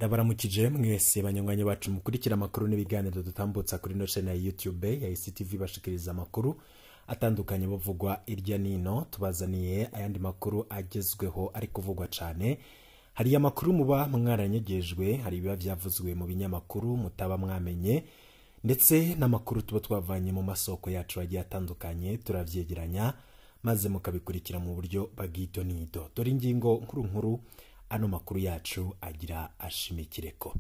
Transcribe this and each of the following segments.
Ndabaramukije mwese banywanyi bacu mukurikira amakuru n'ibiganiro dutambutsa kuri no channel ya YouTube ya ICTV bashikiriza amakuru atandukanye bavugwa irya nino. Tubazaniye ayandi makuru agezweho ari kuvugwa cyane. Hari amakuru muba mwaranyegejwe, hari biba byavuzwe mu binyamakuru mutaba mwamenye, ndetse n'amakuru tuba twavanye mu masoko yacu agiye atandukanye turavyegeranya maze mukabikurikira mu buryo bagito nido. Dore ingingo nkuru ano makuru yacu agira ashimikireko.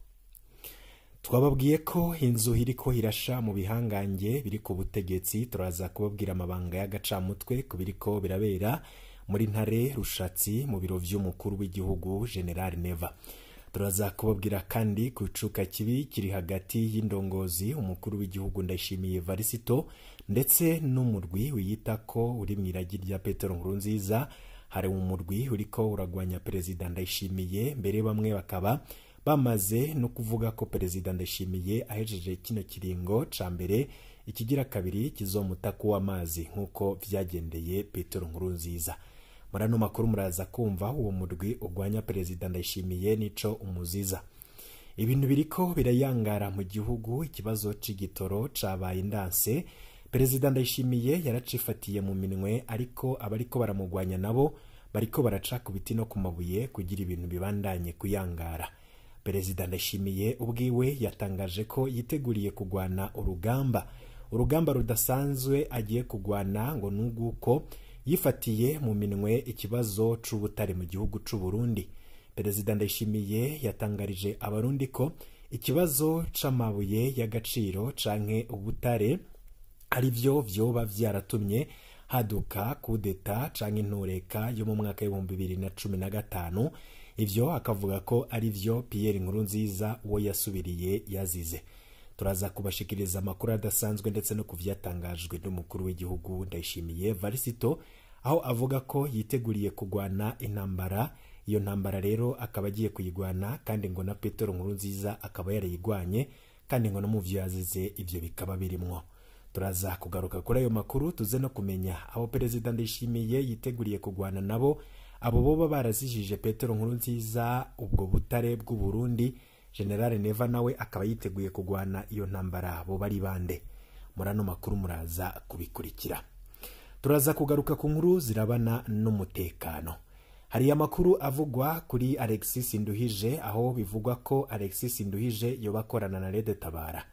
Twababwiye ko inzu iriko irasha mu bihangange biri ku butegetsi. Turaza kubabwira amabanga y'agacamutwe kubiriko birabera muri Ntare Rushatsi mu biro vy'umukuru w'igihugu General Neva. Turaza kubabwira kandi kucuka kibi kiri hagati y'indongozi umukuru w'igihugu Ndayishimiye Varisito ndetse n'umurwi wiyita ko uri mwiragi rya Petero Nkurunziza. Hari umurwi uriko uragwanya Perezida Ndayishimiye, mbere bamwe bakaba bamaze no kuvuga ko Perezida Ndayishimiye ahejeje kino kiringo ca mbere, ikigira kabiri kizomutaka w'amazi nkuko vyagendeye Petero Nkurunziza. Murano makuru muraza kumva uwo murwi ugwanya Perezida Ndayishimiye nico umuziza. Ibintu biriko birayangara mu gihugu, ikibazo c'igitoro cabaye indanse. Perezida Ndayishimiye yaracifatiye mu minwe, ariko abariko baramugwanya nabo bariko baraca ku biti no ku mabuye kugira ibintu bibandanye kuyangara. Perezida Ndayishimiye ubwiwe yatangaje ko yiteguriye kugwana urugamba rudasanzwe agiye kugwana, ngo nuguko yifatiye mu minwe ikibazo c'ubutare mu gihugu c'u Burundi. Perezida Ndayishimiye yatangarije abarundi ko ikibazo c'amabuye y'agaciro canke ubutare ari byo vyoba vyaratumye haduka kudeta canke intureka yo mu mwaka w'ibihumbi 2015. Ivyo akavuga ko ari vyo Pierre Nkurunziza uwo yasubiriye yazize. Turaza kubashikiriza amakuru adasanzwe ndetse no kuvyatangajwe n'umukuru w'igihugu Ndayishimiye Varisito, aho avuga ko yiteguriye kugwana intambara. Iyo ntambara rero akaba agiye kuyigwana, kandi ngo na Petero Nkurunziza akaba yarayigwanye, kandi ngo no mu vyo yazize ivyo bikaba birimwo. Turaza kugaruka kuri ayo makuru, tuze no kumenya abo Perezida Ndayishimiye yiteguriye kugwana nabo, abo boba barazijije Petero Nkurunziza ubwo butare bw'u Burundi. General Neva nawe akaba yiteguye kugwana iyo ntambara, bo bari bande? Murano makuru muraza kubikurikira. Turaza kugaruka ku nkuru zirabana n'umutekano. Hari amakuru avugwa kuri Alexis Nduhije, aho bivugwa ko Alexis Nduhije yobakorana na Rede Tabara.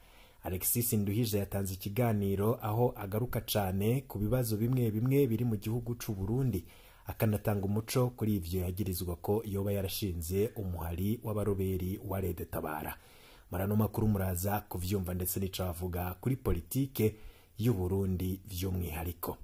Alexis Nduhije yatanze ikiganiro aho agaruka cane ku bibazo bimwe bimwe biri mu gihugu c'u Burundi, akanatanga umuco kuri ivyo yagirizwa ko yoba yarashinze umuhari w'abaroberi wa Rede Tabara. Murano makuru muraza kuvyumva ndetse n'ico avuga kuri politike y'u Burundi vy'umwihariko.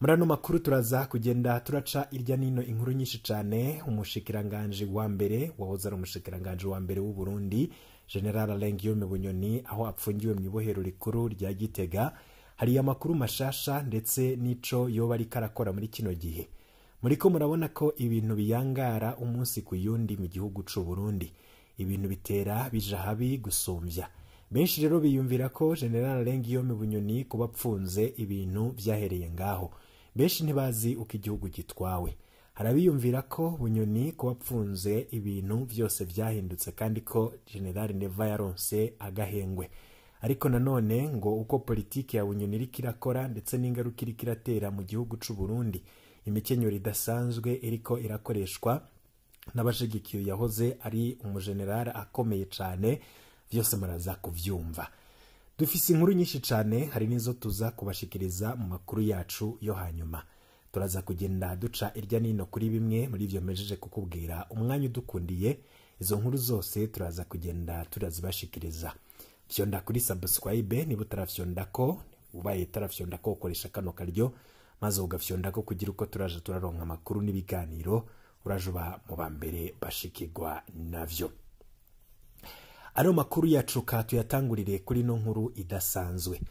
Murano makuru turaza kugenda turaca irya nino inkuru nyinshi cane. Umushikiranganje wa mbere wahoze ari umushikiranganje wa mbere w'u Burundi General Alain Guillaume Bunyoni, aho apfungiwe mu ibohero rikuru rya Gitega. Hari amakuru mashasha ndetse nico yoba ari karakora muri kino gihe. Muriko murabona ko ibintu biyangara umunsi ku yundi mu gihugu c'u Burundi, ibintu bitera bija habi gusumvya. Benshi rero biyumvira ko General Alain Guillaume Bunyoni kuba apfunze ibintu vyahereye ngaho. Benshi ntibazi uko igihugu gitwawe. Harabiyumvira ko Bunyoni kuba apfunze ibintu vyose vyahindutse, kandi ko General Neva yaronse agahengwe. Ariko nanone ngo uko politike ya Bunyoni iriko irakora ndetse n'ingaruka iriko iratera mu gihugu c'u Burundi, imikenyero idasanzwe iriko irakoreshwa n'abashigikiye yahoze ari umugeneral akomeye cane, vyose muraza kuvyumva. Dufise inkuru nyinshi cane, hari nizo tuza kubashikiriza mu makuru yacu yo hanyuma. Turaza kugenda duca irya nino kuri bimwe muri ivyo mejeje kukubwira. Umwanya udukundiye, izo nkuru zose turaza kugenda turazibashikiriza. Fyonda kuri subscribe niba utarafyondako, ubaye tarafyondako ukoresha kano karyo, maze ugafyondako kugira uko turaje turaronka amakuru n'ibiganiro urajuba mu bambere bashikirwa navyo. Ano makuru yacu tuyatangurire kuri no nkuru idasanzwe.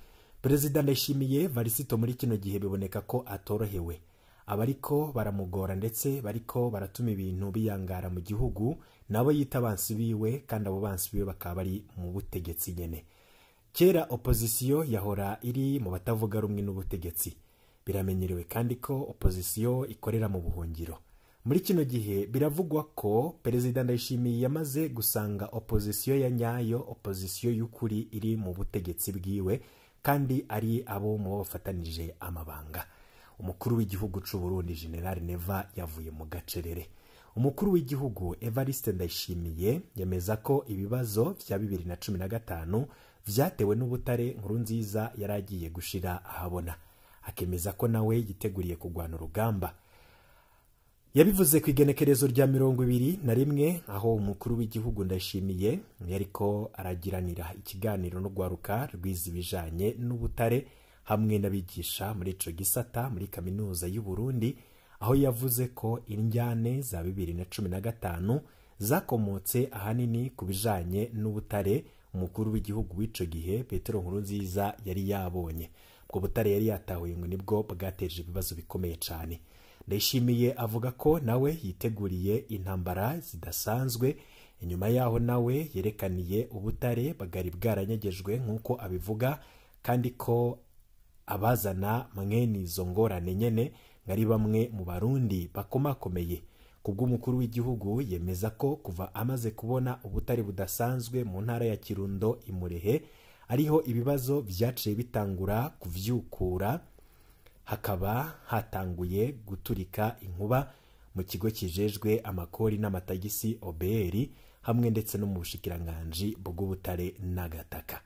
Perezida Ndayishimiye Varisito muri kino gihe biboneka ko atorohewe. Abariko baramugora ndetse bariko baratuma ibintu biyangara mu gihugu nabo yita abansi biwe, kandi abo bansi biwe bakaba bari mu butegetsi nyene. Kera opposition yahora iri mu batavuga rumwe n'ubutegetsi. Biramenyerewe kandi ko opposition ikorera mu buhungiro. muri kino gihe biravugwa ko Perezida Ndayishimiye yamaze gusanga opozisiyo ya nyayo, opozisiyo y'ukuri iri mu butegetsi bwiwe, kandi ari abo mu bafatanije amabanga. Umukuru w'igihugu c'u Burundi General Neva yavuye mu gacerere. Umukuru w'igihugu Evariste Ndayishimiye yemeza ko ibibazo vya 2015 vyatewe n'ubutare Nkurunziza yaragiye gushira ahabona, akemeza ko nawe yiteguriye kugwana urugamba. Yabivuze ku igenekerezo rya 21 aho umukuru w'igihugu Ndayishimiye yariko aragiranira ikiganiro no gwaruka rwiza ibijanye n'ubutare hamwe n'abigisha muri ico gisata muri kaminuza y'u Burundi, aho yavuze ko injyane za 2015 zakomotse ahanini ku bijanye n'ubutare umukuru w'igihugu w'ico gihe Petero Nkurunziza yari yabonye. Ubwo butare yari yatahuye ngo nibwo bwateje ibibazo bikomeye cyane. Ndayishimiye avuga ko nawe yiteguriye intambara zidasanzwe. Inyuma yaho nawe yerekaniye ubutare bagari bwaranyegejwe nk'uko abivuga, kandi ko abazana mwene izo ngorane nyene ngari bamwe mu Barundi bakomakomeye. Kubw'umukuru w'igihugu yemeza ko kuva amaze kubona ubutare budasanzwe mu ntara ya Kirundo Imurehe ariho ibibazo vyaciye bitangura kuvyukura, hakaba hatanguye guturika inkuba mu kigo kijejwe amakori n'amatagisi OBR hamwe ndetse no mu bushikiranganje bw'ubutare n'agataka.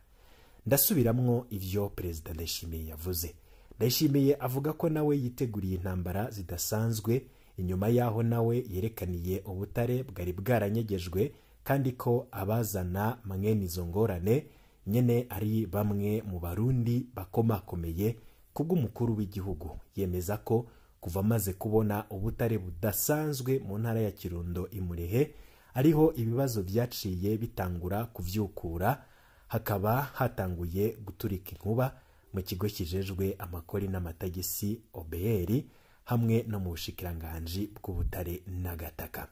Ndasubiramwo ivyo Perezida Ndayishimiye yavuze. Ndayishimiye avuga ko nawe yiteguriye intambara zidasanzwe. Inyuma yaho nawe yerekaniye ubutare bwari bwaranyegejwe, kandi ko abazana mwene izo ngorane nyene ari bamwe mu Barundi bakomakomeye. Kubw'umukuru w'igihugu yemeza ko kuva amaze kubona ubutare budasanzwe mu ntara ya Kirundo Imurehe ariho ibibazo vyaciye bitangura kuvyukura, hakaba hatanguye guturika inkuba mu kigo kijejwe amakori n'amatagisi OBR hamwe no mu bushikiranganje bw'ubutare n'agataka.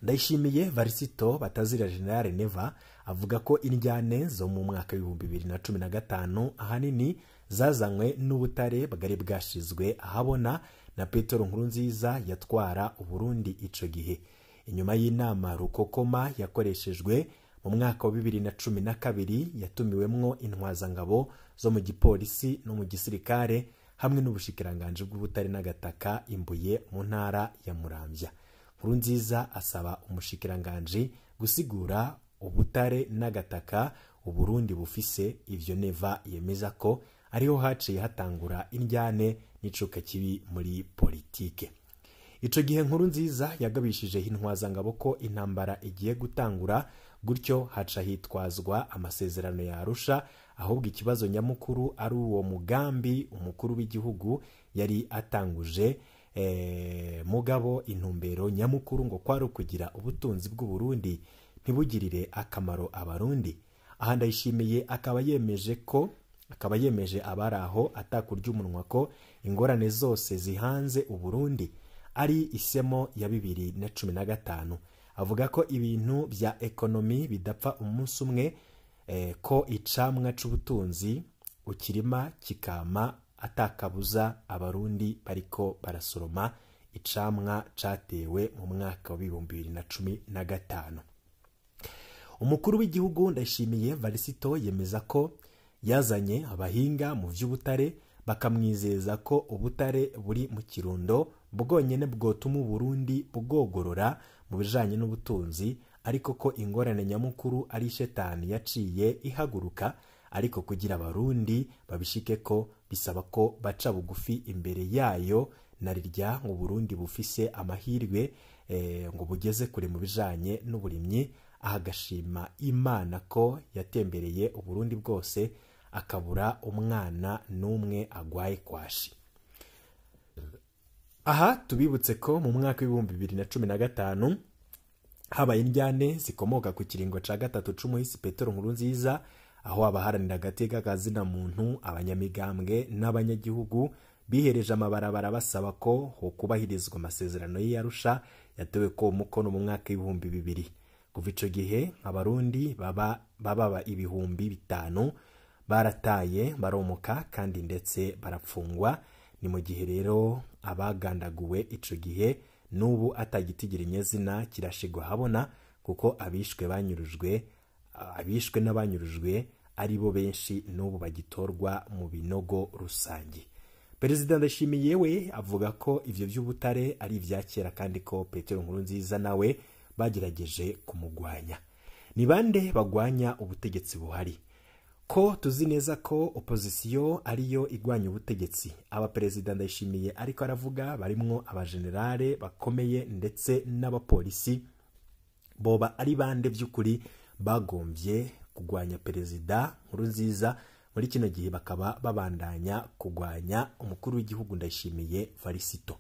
Ndayishimiye Varisito Batazira General Neva avuga ko injyane zo mu mwaka wa 2015 ahanini zazanywe n'ubutare bwari bwashizwe ahabona na Petero Nkurunziza yatwara Uburundi ico gihe. Inyuma y'inama rukokoma yakoreshejwe mu mwaka wa 2012 yatumiwemwo intwazangabo zo mu gipolisi no mu gisirikare hamwe n'ubushikiranganje bw'ubutare n'agataka imbuye mu ntara ya Muramvya. Nkurunziza asaba umushikiranganje gusigura ubutare n'agataka Uburundi bufise. Ivyo Neva yemeza ko ariho haciye hatangura injyane n'icuka kibi muri politike. Ico gihe Nkurunziza yagabishije intwazangabo ko intambara igiye gutangura, gutyo haca hitwazwa amasezerano ya Arusha, ahubwo ikibazo nyamukuru ari uwo mugambi umukuru w'igihugu yari atanguje. Mugabo intumbero nyamukuru ngo kwari kugira ubutunzi bw'u Burundi ntibugirire akamaro Abarundi. Aha Ndayishimiye akaba yemeje abaraho atakurya umunwa ko ingorane zose zihanze u Burundi ari isemo ya 2015. Avuga ko ibintu vya ekonomi bidapfa umunsi umwe, ko icamwa c'ubutunzi ukirima kikama atakabuza Abarundi bariko barasoroma icamwa catewe mu mwaka wa 2015. Umukuru w'igihugu Ndayishimiye Varisito yemeza ko yazanye abahinga mu vy'ubutare bakamwizeza ko ubutare buri mu Kirundo bwonyene bwotuma Burundi bwogorora mu bijanye n'ubutunzi, ariko ko ingorane nyamukuru ari shetani yaciye ihaguruka, ariko kugira Abarundi babishike ko bisaba ko baca bugufi imbere yayo, narirya mu Burundi bufise amahirwe ngo bugeze kure mu bijanye n'uburimyi. Ahagashima Imana ko yatembereye Uburundi bwose akabura umwana n'umwe agwaye kwashi. Aha tubibutse ko mu mwaka wa 2015 habaye injyane zikomoka ku kiringo ca gatatu c'umuhisi Petero Nkurunziza, aho abaharanira agateka kazina muntu, abanyamigambwe n'abanyagihugu bihereje amabarabara basaba ko ho kubahirizwa amasezerano y'Arusha yatewe ko umukono mu mwaka wa 2000. Kuva ico gihe Abarundi baba ibihumbi 5 barataye baromoka kandi ndetse barapfungwa. Ni mu gihe rero abagandaguwe ico gihe n'ubu atagitigera inyezina kirashigwa habona kuko abishwe n'abanyurujwe ari bo benshi n'ubu bagitorwa mu binogo rusange. Perezida Ndayishimiye we avuga ko ivyo by'ubutare ari ivya kera kandi ko Petero Nkurunziza nawe bagerageje kumugwanya. Ni bande bagwanya ubutegetsi buhari? Ko tuzi neza ko opposition ariyo igwanya ubutegetsi. Aba Perezida Ndayishimiye ariko aravuga barimwo abagenerale bakomeye ndetse n'abapolisi, boba ari bande by'ukuri bagombye kugwanya Perezida Nkurunziza muri kino gihe bakaba babandanya kugwanya umukuru w'igihugu Ndayishimiye Varisito?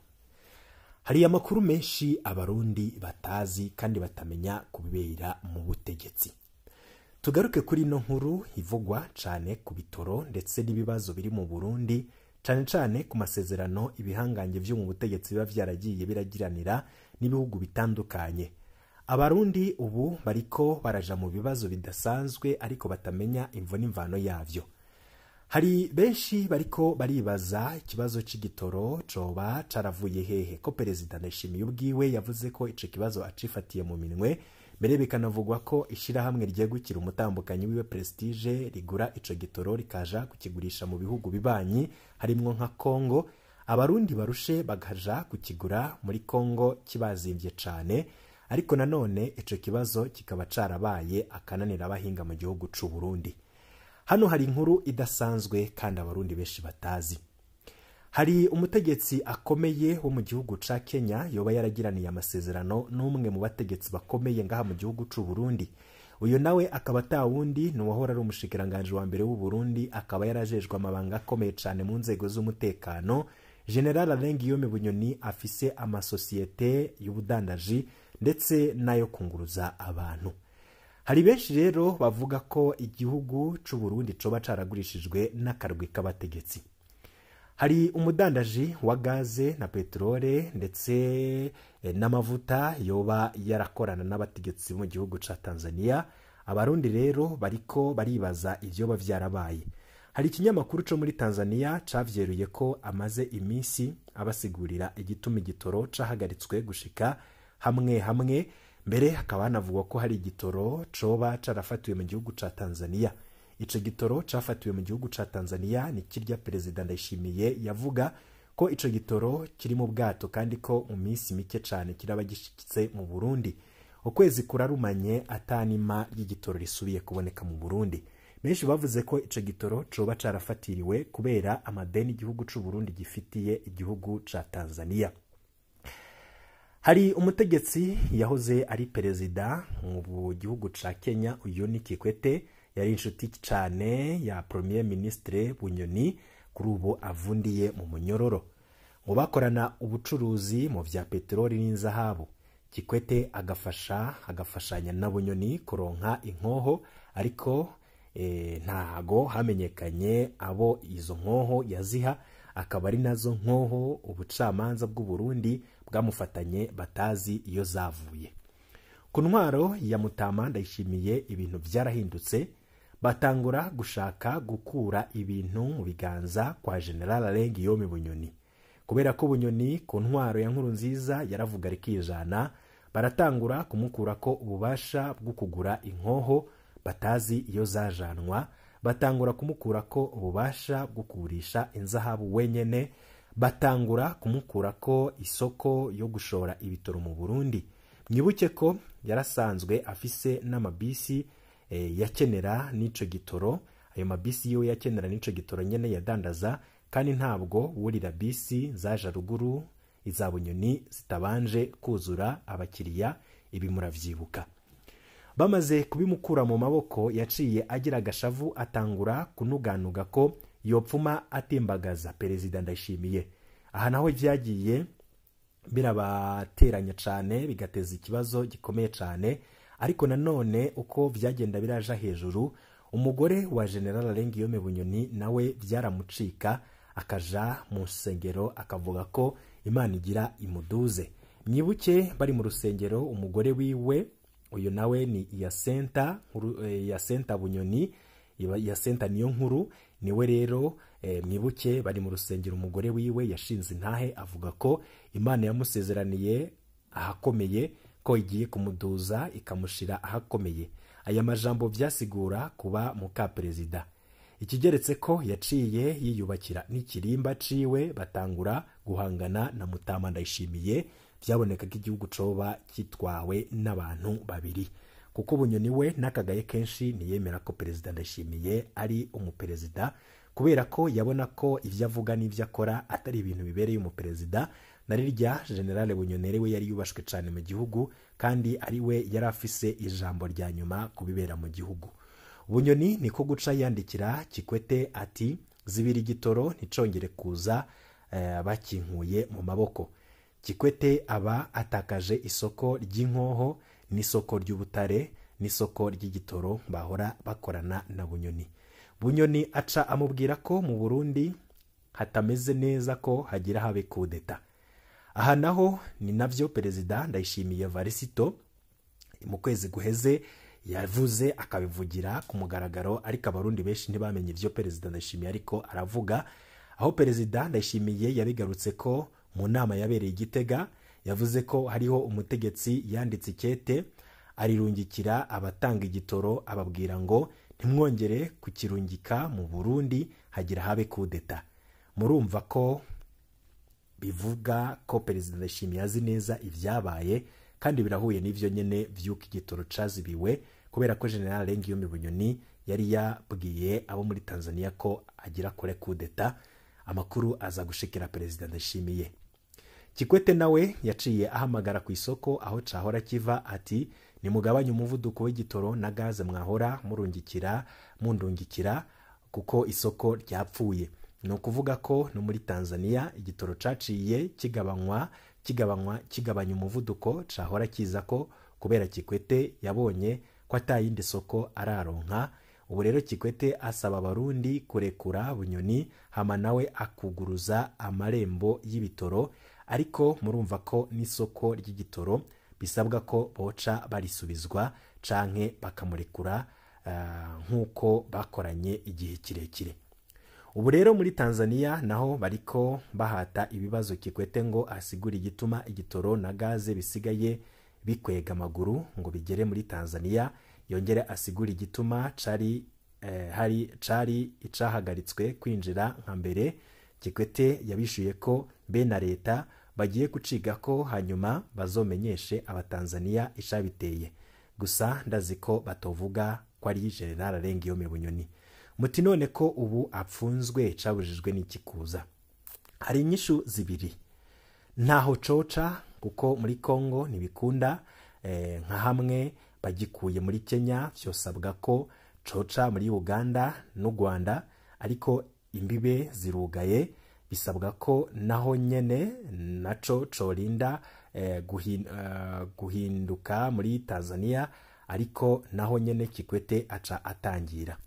Hari amakuru menshi abarundi batazi kandi batamenya kubibera mu butegetsi. Tugaruke kuri no nkuru ivugwa cane ku bitoro ndetse n'ibibazo biri mu Burundi, cane ku masezerano ibihangange byo mu butegetsi biba vyaragiye biragiranira n'ibihugu bitandukanye. Abarundi ubu bariko baraja mu bibazo bidasanzwe ariko batamenya imvo n'imvano yavyo. Hari benshi bariko baribaza ikibazo c'igitoro coba caravuye hehe, ko Perezida Ndayishimiye ubwiwe yavuze ko ico kibazo acifatiye mu minwe, mbere bikanavugwa ko ishirahamwe ryegukira umutambukanyi wiwe Prestige rigura ico gitoro rikaja kukigurisha mu bihugu bibanyi harimwo nka Kongo. Abarundi barushe bagaja kukigura muri Kongo kibazimbye cane, ariko nanone ico kibazo kikaba carabaye akananira abahinga mu gihugu c'u Burundi. Hano hari inkuru idasanzwe kandi abarundi benshi batazi. Hari umutegetsi akomeye wo mu gihugu ca Kenya yoba yaragiraniye amasezerano n'umwe mu bategetsi bakomeye ngaha mu gihugu c'u Burundi. Uyo nawe akaba atawundi n'uwahora ari umushikiranganje wa mbere w'u Burundi, akaba yarajejwe amabanga akomeye cane mu nzego z'umutekano. General Alain Guillaume Bunyoni afise amasosiyete y'ubudandaji ndetse nayo kunguruza abantu. Hari benshi rero bavuga ko igihugu c'u Burundi coba caragurishijwe n'akarwi k'abategetsi. Hari umudandaji wa gaze na petrole ndetse n'amavuta yoba yarakorana n'abategetsi mu gihugu ca Tanzania. Abarundi rero bariko baribaza ivyo bavyarabaye. Hari ikinyamakuru co muri Tanzania cavyeruye ko amaze imisi abasigurira igituma igitoro cahagaritswe gushika hamwe, mbere hakaba hanavugwa ko hari igitoro coba carafatiwe mu gihugu ca Tanzania. Ico gitoro cafatiwe mu gihugu ca Tanzania ni kirya Perezida Ndayishimiye yavuga ko ico gitoro kiri mu bwato kandi ko mu minsi mike cane kiraba gishikitse mu Burundi. Ukwezi kurarumanye atanima y'igitoro risubiye kuboneka mu Burundi. Benshi bavuze ko ico gitoro coba carafatiriwe kubera amadeni igihugu c'u Burundi gifitiye igihugu ca Tanzania. Hari umutegetsi yahoze ari perezida mu gihugu ca Kenya, uyu ni Kikwete, yari inshuti cyane ya Premier Ministre Bunyoni, kuri ubu avundiye mu munyororo. Ngo bakorana ubucuruzi mu vya petroli n'inzahabu. Kikwete agafashanya na Bunyoni kuronka inkoho, ariko ntago hamenyekanye abo izo nkoho yaziha, akaba ari nazo nkoho ubucamanza bw'u Burundi bwamufatanye batazi iyo zavuye. Ku ntwaro ya Mutama Ndayishimiye ibintu vyarahindutse, batangura gushaka gukura ibintu mu biganza kwa General Alain Guillaume Bunyoni. Kubera ko Bunyoni ku ntwaro ya Nkurunziza yaravuga rikijana, baratangura kumukura ko ububasha bwo kugura inkoho batazi iyo zajanwa, batangura kumukura ko ububasha bwo kugurisha inzahabu wenyene, batangura kumukura ko isoko yo gushora ibitoro mu Burundi. Mwibuke ko yarasanzwe afise n'amabisi yakenera n'ico gitoro. Ayo mabisi yo yakenera n'ico gitoro nyene yadandaza, kandi ntabwo wurira bisi zaja ruguru iza Bunyoni zitabanje kuzura abakiriya. Ibi muravyibuka. Bamaze kubimukura mu maboko, yaciye agira gashavu, atangura kunuganuga ko yopfuma atimbagaza Perezida Ndayishimiye. Aha naho vyagiye birabateranya cane, bigateza ikibazo gikomeye cane. Ariko nanone uko vyagenda biraja hejuru, umugore wa General Alain Guillaume Bunyoni nawe vyaramucika, akaja mu rusengero akavuga ko Imana igira imuduze. Mwibuke bari mu rusengero, umugore wiwe uyu nawe ni Yasenta Bunyoni, Yasenta niyo nkuru, niwe rero mwibuke bari mu rusengero, umugore wiwe yashinze intahe avuga ko Imana yamusezeraniye ahakomeye ko igiye kumuduza ikamushira ahakomeye. Aya majambo vyasigura kuba muka perezida. Ikigeretse ko yaciye yiyubakira n'ikirimba ciwe, batangura guhangana na Mutama Ndayishimiye. Vyaboneka ko igihugu coba kitwawe n'abantu babiri, kuko Bunyoni we nakagaye kenshi niyemera ko perezida Ndayishimiye ari umuperezida, kubera ko yabona ko ivyo avuga n'ivyo akora atari ibintu bibereye umuperezida. Narirya General Bunyoni we yari yubashwe cyane mu gihugu, kandi ari we yari afise ijambo rya nyuma kubibera mu gihugu. Bunyoni niko guca yandikira Kikwete ati zibiri gitoro nticongere kuza bakinkuye mu maboko. Kikwete aba atakaje isoko ry'inkoho n'isoko ry'ubutare n'isoko ry'igitoro bahora bakorana na Bunyoni. Bunyoni aca amubwira ko mu Burundi hatameze neza ko hagira habe kudeta. Aha naho ni navyo perezida Ndayishimiye Varisito mu kwezi guheze yavuze akabivugira ku mugaragaro, ariko abarundi benshi ntibamenye ivyo perezida Ndayishimiye ariko aravuga. Aho perezida Ndayishimiye yabigarutse ko mu nama yabereye Igitega, yavuze ko hariho umutegetsi yanditse ikete arirungikira abatanga igitoro, ababwira ngo ntimwongere kukirungika mu Burundi hagira habe kudeta. Murumva ko bivuga ko perezida Ndayishimiye azi neza ivyabaye, kandi birahuye n'ivyo nyene vyuko igitoro cazibiwe, kubera ko General Ngiyome Bunyoni yari yabwiye abo muri Tanzania ko agira kore kudeta. Amakuru aza gushikira perezida Ndayishimiye. Kikwete nawe yaciye ahamagara ku isoko aho cahora kiva ati nimugabanye umuvuduko w'igitoro na gaze mwahora mundungikira kuko isoko ryapfuye. No kuvuga ko no muri Tanzania igitoro caciye kigabanya umuvuduko cahora kiza ko, kubera Kikwete yabonye ko atayindi soko araronka. Ubu rero Kikwete asaba abarundi kurekura Bunyoni, hama nawe akuguruza amarembo y'ibitoro, ariko murumva ko n'isoko ry'igitoro bisabwa ko boca barisubizwa canke bakamurekura nk'uko bakoranye igihe kirekire. Ubu rero muri Tanzania naho bariko bahata ibibazo Kikwete ngo asigure igituma igitoro na gaze bisigaye bikwega amaguru ngo bigere muri Tanzania, yongere asigura igituma cari icahagaritswe kwinjira nka mbere. Kikwete yabishuye ko be na leta bagiye guciga ko hanyuma bazomenyeshe abatanzania ishabiteye. Gusa ndazi ko batovuga ko ari General Ngiyome Bunyoni. Muti none ko ubu apfunzwe cabujijwe n'ikikuza? Hari inyishu zibiri. Ntaho coca, kuko muri Kongo nibikunda, nka hamwe bagikuye muri Kenya vyosabwa ko coca muri Uganda n'u Rwanda, ariko imbibe zirugaye, bisabwa ko naho nyene naco corinda guhinduka muri Tanzania, ariko naho nyene Kikwete aca atangira.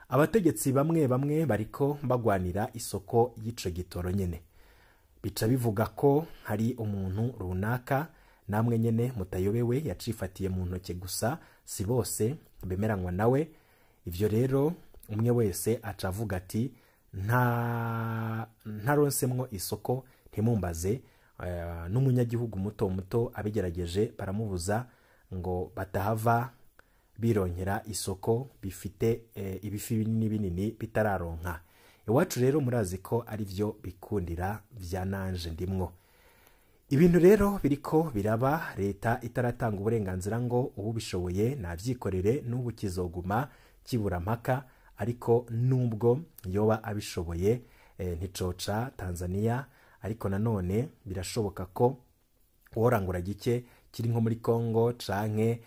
Abategetsi bamwe bariko bagwanira isoko y'ico gitoro nyene. Bica bivuga ko hari umuntu runaka namwe nyene mutayobewe yacifatiye mu ntoke, gusa si bose bemeranywa nawe. Ivyo rero umwe wese aca avuga ati ntaronsemwo isoko ntimumbaze. N'umunyagihugu muto abigerageje baramubuza ngo batahava bironkera isoko bifite ibifi binini bitararonka. Iwacu rero murazi ko ari vyo bikundira vya nanje ndimwo. Ibintu rero biriko biraba, leta itaratanga uburenganzira ngo ubishoboye navyikorere, n'ubu kizoguma kibura mpaka. Ariko nubwo yoba abishoboye nticoca Tanzania, ariko nanone birashoboka ko worangura gike kiri nko muri Kongo canke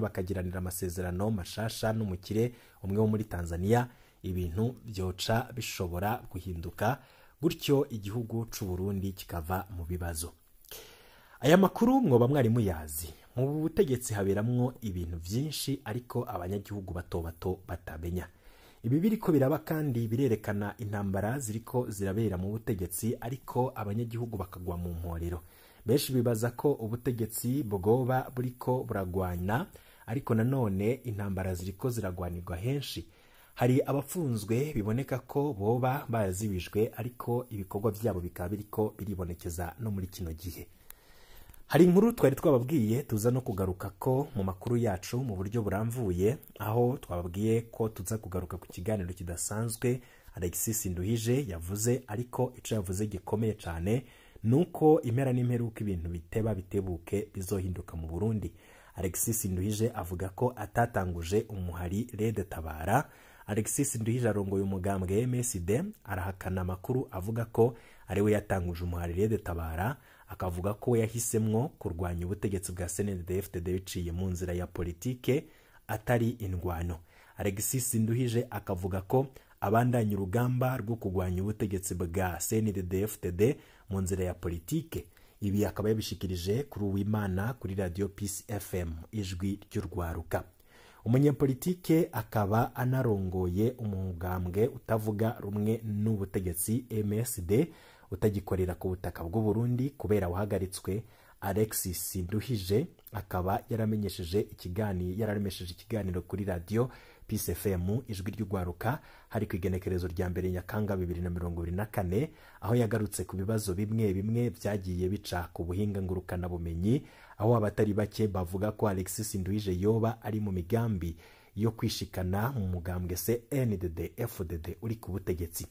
bakagiranira amasezerano mashasha n'umukire umwe wo muri Tanzania, ibintu byoca bishobora guhinduka, gutyo igihugu c'u Burundi kikava mu bibazo. Aya makuru mwoba mwari muyazi. Mu butegetsi haberamwo ibintu vyinshi, ariko abanyagihugu bato batamenya. Ibi biriko biraba kandi birerekana intambara ziriko zirabera mu butegetsi, ariko abanyagihugu bakagwa mu mporero. Benshi bibaza ko ubutegetsi bwoba buriko buragwana ariko nanone intambara ziriko ziragwanirwa henshi. Hari abafunzwe biboneka ko boba barazibijwe, ariko ibikorwa byabo bikaba biriko biribonekeza no muri kino gihe. Hari inkuru twari twababwiye tuza no kugaruka ko mu makuru yacu mu buryo buramvuye, aho twababwiye ko tuza kugaruka ku kiganiro kidasanzwe Alexis Nduhije yavuze, ariko ico yavuze gikomeye cyane nuko impera n'imperuka ibintu biteba bitebuke bizohinduka mu Burundi. Alexis Nduhije avuga ko atatanguje umuhari Red Tabara. Alexis Nduhije arongoye umugambwe MSD arahakana amakuru avuga ko ari we yatanguje umuhari Red Tabara, akavuga ko yahisemwo kurwanya ubutegetsi bwa CNDD-FDD biciye mu nzira ya politike atari indwano. Alexis Nduhije akavuga ko abandanya urugamba rwo kurwanya ubutegetsi bwa CNDD-FDD mu nzira ya politike. Ibi akaba yabishikirije kuri Uwimana kuri Radio Peace FM ijwi ry'urwaruka. Umunyepolitike akaba anarongoye umugambwe utavuga rumwe n'ubutegetsi MSD utagikorera ku butaka bw'u Burundi kubera wahagaritswe. Alexis Nduhije akaba yararemesheje ikiganiro kuri Radio Peace FM ijwi ry'urwaruka hari ku igenekerezo rya mbere Nyakanga 2024, aho yagarutse ku bibazo bimwe bimwe byagiye bica ku buhinga ngurukana bumenyi, aho abatari bake bavuga ko Alexis Nduhije yoba ari mu migambi yo kwishikana mu mugambwe CNDD-FDD uri ku butegetsi.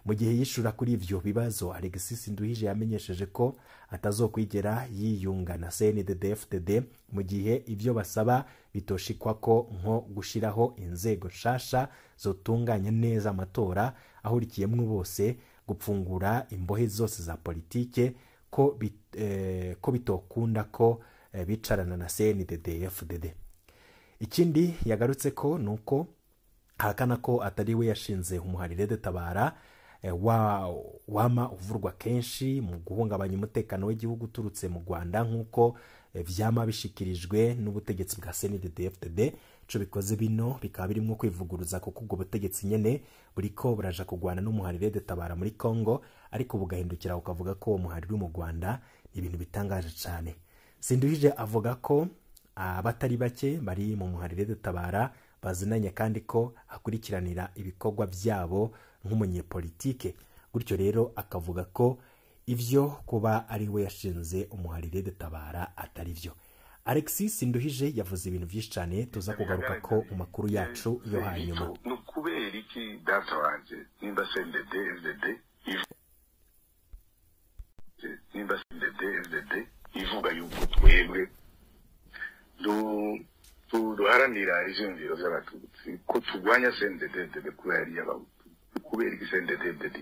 Mu gihe yishura kuri ivyo bibazo, Alexis Nduhije yamenyesheje ko atazokwigera yiyunga na CNDD-FDD mu gihe ivyo basaba bitoshikwa ko nko gushiraho inzego nshasha zotunganya neza amatora ahurikiyemwo bose, gupfungura imbohe zose za politike, ko bitokunda ko bicarana na CNDD-FDD. Ikindi yagarutse ko nuko hakana ko atari we yashinze umuhari Red Tabara wama uvurwa kenshi mu guhungabanya umutekano w'igihugu uturutse mu Rwanda, nk'uko vyama bishikirijwe n'ubutegetsi bwa CNDD-FDD. Ico bikoze bino bikaba birimo kwivuguruza kuko ubwo butegetsi nyene buriko buraja kugwana n'umuhari Red Tabara muri Congo, ariko bugahindukira ukavuga ko uwo muhari uri mu Rwanda. Ibintu bitangaje cyane. Nduhije avuga ko abatari bake bari mu muhari Red Tabara bazinanye, kandi ko akurikiranira ibikorwa byabo nk'umunyepolitike. Gutyo rero akavuga ko ivyo kuba ari we yashinze umuhari Red Tabara atari vyo. Alexis Nduhije yavuze ibintu byinshi cyane tuza kugaruka ko mu makuru yacu yo hanyuma. Nukubera iki data wanje nimba CNDD-FDD ivuga yuko twebwe duharanira ivyumviro vy'abatutsi, ko turwanya CNDD-FDD kubera ari y'abahutu, kubera iki CNDD-FDD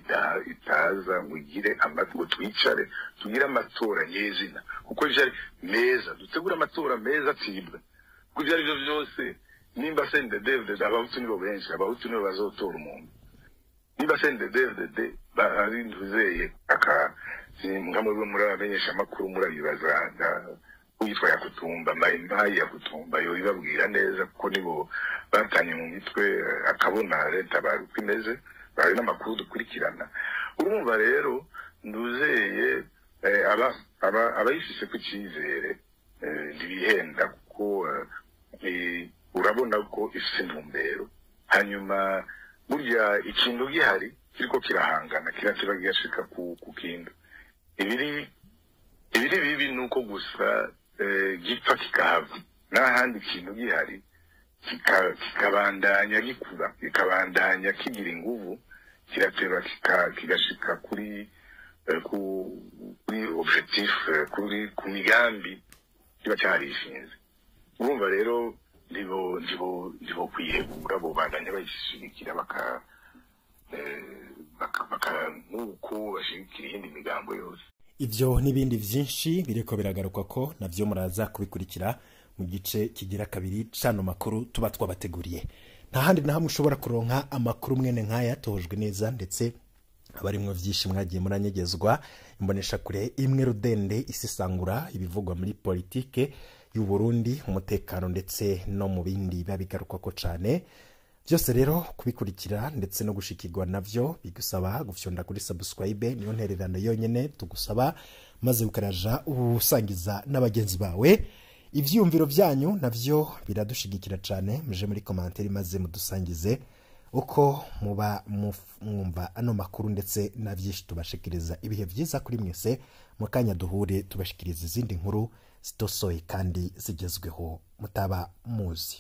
itaza ngo igire ngo twicare tugire amatora nyezina, kuko ivyo ari meza, dutegura amatora meza atibwa, kuko ivyo ari vyo vyose. Nimba CNDD-FDD abahutu nibo benshi, abahutu nibo bazotora umuntu. Nimba CNDD-FDD ari Nduzeye nkamwe muri abamenyesha amakuru murabibaza uyitwa Yakutumba, Mayi Yakutumba, yo ibabwira neza kuko nibo batanye mu mitwe akabona leta bari kwimeze, bari n'amakuru dukurikirana. Urumva rero Nduzeye abayifise ku cyizere ndibihenda, kuko urabona ko ifise intumbero. Hanyuma burya ikintu gihari kiriko kirahangana kiba gishika ku kintu. Ibiri bibi nuko gusa gipfa kikahava, n'ahandi ikintu gihari kikabandanya gikura, kikabandanya kigira inguvu, kirateba kigashika kuri objectif, ku migambi kiba cyarishinze. Urumva rero ndibo kwihebura, bo bandanya bayishigikira nuko bashigikira iyindi migambo yose. Ivyo n'ibindi vyinshi bireko biragaruka ko navyo muraza kubikurikira mu gice kigira kabiri cano makuru tuba twabateguriye. Nta handi na hamwe ushobora kuronka amakuru mwene nkaya tojwe neza, ndetse abarimwe vyinshi mwagiye muranyegezwa. Imbonesha kure imwe rudende isisangura ibivugwa muri politike y'u Burundi, umutekano ndetse no mu bindi babigaruka ko cane. Byose rero kubikurikira ndetse no gushikirwa navyo bigusaba gufyonda kuri subscribe, niyo ntererano yonyene tugusaba, maze ukaraja ubusangiza n'abagenzi bawe ivyumviro vyanyu navyo biradushigikira cyane, muje muri commentaire maze mudusangize uko muba mwumva ano makuru ndetse na byinshi tubashikiriza. Ibihe byiza kuri mwese, mu kanya duhure tubashikiriza izindi nkuru zitosoye kandi zigezweho mutaba muzi.